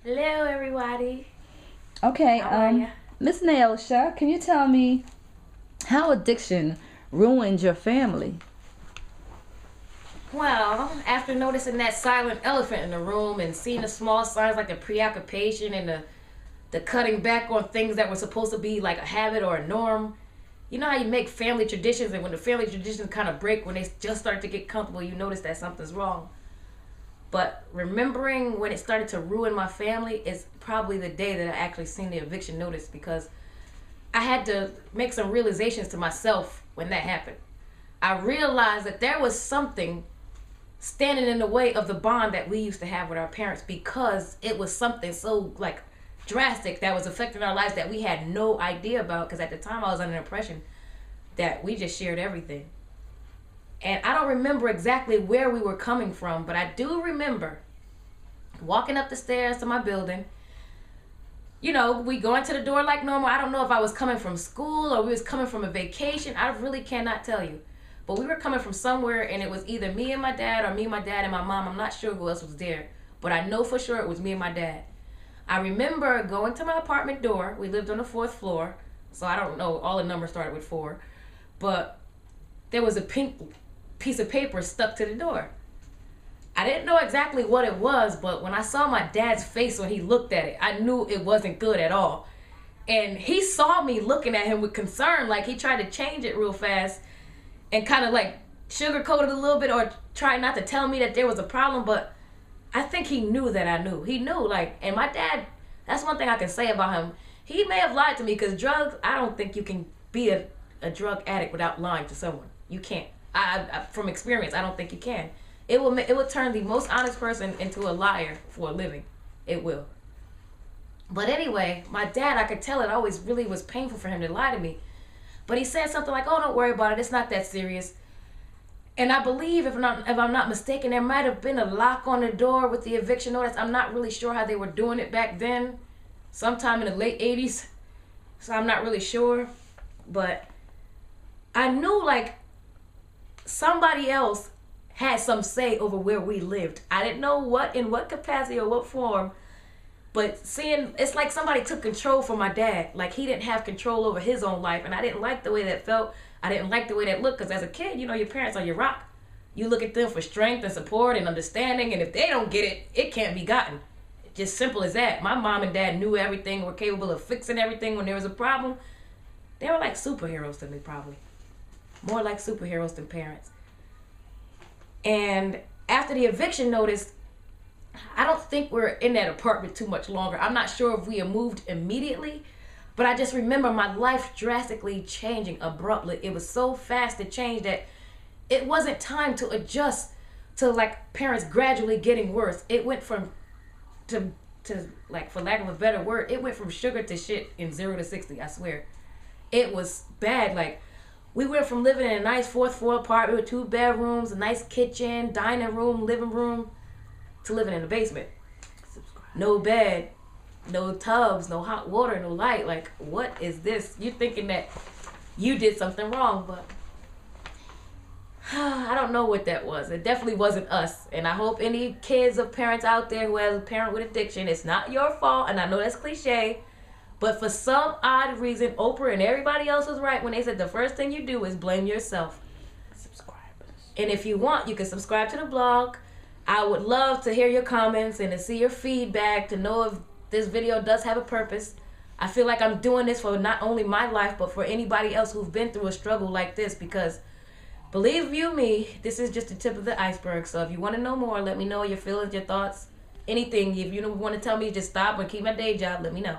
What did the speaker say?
Hello, everybody. Okay, How are you? Miss Naosha, can you tell me how addiction ruined your family? Well, after noticing that silent elephant in the room and seeing the small signs like the preoccupation and the cutting back on things that were supposed to be like a habit or a norm, you know how you make family traditions, and when the family traditions kind of break, when they just start to get comfortable, you notice that something's wrong. But remembering when it started to ruin my family is probably the day that I actually seen the eviction notice, because I had to make some realizations to myself when that happened. I realized that there was something standing in the way of the bond that we used to have with our parents, because it was something so like drastic that was affecting our lives that we had no idea about, because at the time I was under the impression that we just shared everything. And I don't remember exactly where we were coming from, but I do remember walking up the stairs to my building. We go into the door like normal. I don't know if I was coming from school or we was coming from a vacation. I really cannot tell you. But we were coming from somewhere, and it was either me and my dad or me, my dad, and my mom. I'm not sure who else was there, but I know for sure it was me and my dad. I remember going to my apartment door. We lived on the fourth floor, so I don't know. All the numbers started with four. But there was a pink piece of paper stuck to the door. I didn't know exactly what it was, but when I saw my dad's face when he looked at it, I knew it wasn't good at all. And he saw me looking at him with concern, like he tried to change it real fast and kind of like sugarcoat it a little bit, or try not to tell me that there was a problem. But I think he knew that I knew. He knew, like, and my dad, that's one thing I can say about him. He may have lied to me, because drugs, I don't think you can be a drug addict without lying to someone. You can't. From experience, I don't think you can. It will turn the most honest person into a liar for a living. It will. But anyway, my dad, I could tell it always really was painful for him to lie to me. But he said something like, "Oh, don't worry about it. It's not that serious." And I believe, if I'm not mistaken, there might have been a lock on the door with the eviction notice. I'm not really sure how they were doing it back then, sometime in the late 80s. So I'm not really sure. But I knew, like, somebody else had some say over where we lived. I didn't know in what capacity or what form, but seeing, it's like somebody took control from my dad. Like, he didn't have control over his own life, and I didn't like the way that felt. I didn't like the way that looked, because as a kid, your parents are your rock. You look at them for strength and support and understanding, and if they don't get it, it can't be gotten. Just simple as that. My mom and dad knew everything, were capable of fixing everything when there was a problem. They were like superheroes to me, probably. More like superheroes than parents. And after the eviction notice, I don't think we're in that apartment too much longer. I'm not sure if we had moved immediately, but I just remember my life drastically changing abruptly. It was so fast to change that it wasn't time to adjust to, like, parents gradually getting worse. It went from to like, for lack of a better word, it went from sugar to shit in 0 to 60. I swear, it was bad. Like, we went from living in a nice fourth floor apartment with 2 bedrooms, a nice kitchen, dining room, living room, to living in the basement. No bed, no tubs, no hot water, no light. Like, what is this? You're thinking that you did something wrong, but I don't know what that was. It definitely wasn't us. And I hope any kids of parents out there who has a parent with addiction, it's not your fault. And I know that's cliche, but for some odd reason, Oprah and everybody else was right when they said the first thing you do is blame yourself. Subscribers. And if you want, you can subscribe to the blog. I would love to hear your comments and to see your feedback, to know if this video does have a purpose. I feel like I'm doing this for not only my life, but for anybody else who's been through a struggle like this, because believe you me, this is just the tip of the iceberg. So if you want to know more, let me know your feelings, your thoughts, anything. If you want to tell me just stop and keep my day job, let me know.